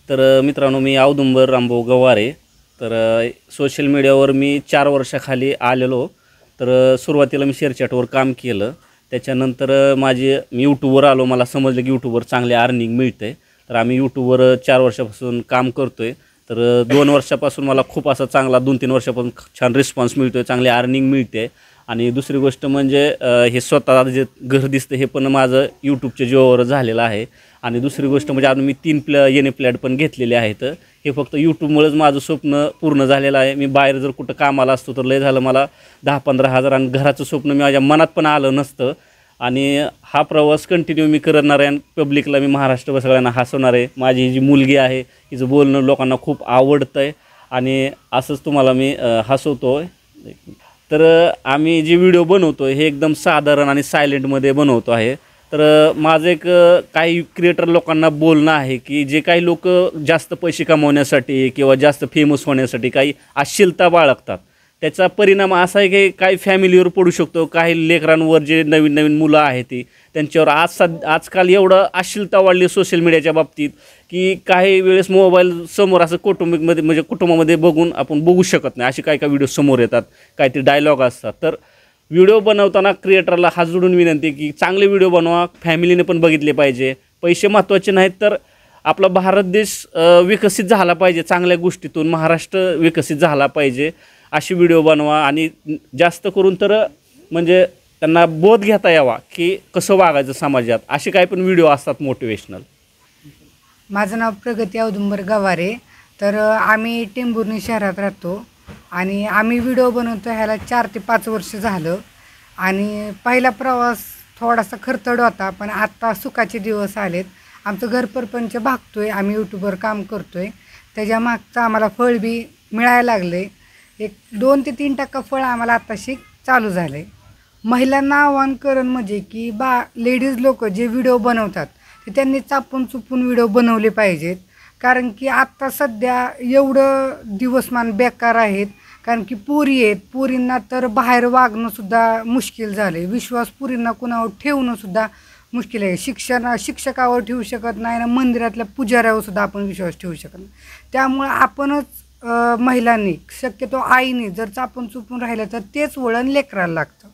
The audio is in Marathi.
तर मित्रांनो, मी औदुंबर रामभाऊ गवारे. तर सोशल मीडियावर मी 4 वर्षाखाली आलेलो. तर सुरुवातीला मी शेअरचॅटवर काम केलं. त्याच्यानंतर मी यूट्यूबवर आलो. मला समजलं की यूट्यूबवर चांगले अर्निंग मिळते. तर आम्ही यूट्यूबवर 4 वर्षापासून काम करतो आहे. तर 2 वर्षापासून मला खूप असा चांगला 2-3 वर्षापासून छान रिस्पॉन्स मिळतो आहे, चांगली अर्निंग मिळते. आणि दुसरी गोष्ट म्हणजे हे स्वतः जे घर दिसतं हे पण माझं यूट्यूबच्या जीवावर झालेलं आहे. आणि दुसरी गोष्ट म्हणजे अजून मी 3 येणे फ्लॅट पण घेतलेले आहेत. हे फक्त यूट्यूबमुळेच माझं स्वप्न पूर्ण झालेलं आहे. मी बाहेर जर कुठं कामाला असतो तर लय झालं मला 10-15 हजार आणि घराचं स्वप्न माझ्या मनात पण आलं नसतं. आणि हा प्रवास कंटिन्यू मी करणार आहे आणि पब्लिकला मी महाराष्ट्र सगळ्यांना हसवणार आहे. माझी ही जी मुलगी आहे हिचं बोलणं लोकांना खूप आवडतं आहे आणि असंच तुम्हाला मी हसवतो आहे. तर आम्ही जे व्हिडिओ बनवतो आहे हे एकदम साधारण आणि सायलेंटमध्ये बनवतो आहे. तर माझं एक काही क्रिएटर लोकांना बोलणं आहे की जे काही लोक जास्त पैसे कमवण्यासाठी किंवा जास्त फेमस होण्यासाठी काही अश्लीलता बाळगतात, त्याचा परिणाम असा आहे की काही फॅमिलीवर पडू शकतो. काही लेकरांवर जे नवीन नवीन मुलं आहेत ती त्यांच्यावर आजकाल एवढं अश्लीलता वाढली सोशल मीडियाच्या बाबतीत की काही वेळेस मोबाईल समोर असं कुटुंबामध्ये बघून आपण बघू शकत नाही. असे काही व्हिडिओ समोर येतात, काहीतरी डायलॉग असतात. तर व्हिडिओ बनवताना क्रिएटरला हात जोडून विनंती की चांगले व्हिडिओ बनवा, फॅमिलीने पण बघितले पाहिजे. पैसे महत्त्वाचे नाहीत, तर आपला भारत देश विकसित झाला पाहिजे, चांगल्या गोष्टीतून महाराष्ट्र विकसित झाला पाहिजे अशी व्हिडिओ बनवा. आणि जास्त करून तर म्हणजे त्यांना बोध घेता यावा की कसं वागायचं समाजात, असे काही पण व्हिडिओ असतात मोटिवेशनल. माझं नाव प्रगती औदुंबर गवारे. तर आम्ही टेंभुर्णी शहरात राहतो आणि आम्ही व्हिडिओ बनवतो ह्याला 4 ते 5 वर्ष झालं. आणि पहिला प्रवास थोडासा खर्चड होता, पण आत्ता सुखाचे दिवस आलेत. आमचं घर परपंच भागतो आहे, आम्ही यूट्यूबवर काम करतो आहे. त्याच्या मागचं आम्हाला फळ बी मिळायला लागले. एक 2 ते 3% फळ आम्हाला आत्ताशी चालू झालं आहे. महिलांना आव्हान करण म्हणजे की लेडीज लोक जे व्हिडिओ बनवतात ते त्यांनी चापून चुपून व्हिडिओ बनवले पाहिजेत. कारण की आत्ता सध्या एवढं दिवसमान बेकार आहेत. कारण की पोरी आहेत, पोरींना तर बाहेर वागणंसुद्धा मुश्किल झालं आहे. विश्वास पोरींना कुणावर ठेवणंसुद्धा मुश्किल आहे. शिक्षकावर ठेवू शकत नाही ना, मंदिरातल्या पुजाऱ्यावर सुद्धा आपण विश्वास ठेवू शकत नाही. त्यामुळं आपणच महिलांनी, शक्यतो आईने जर चापून चुपून राहिलं तर तेच वळण लेकराला लागतं.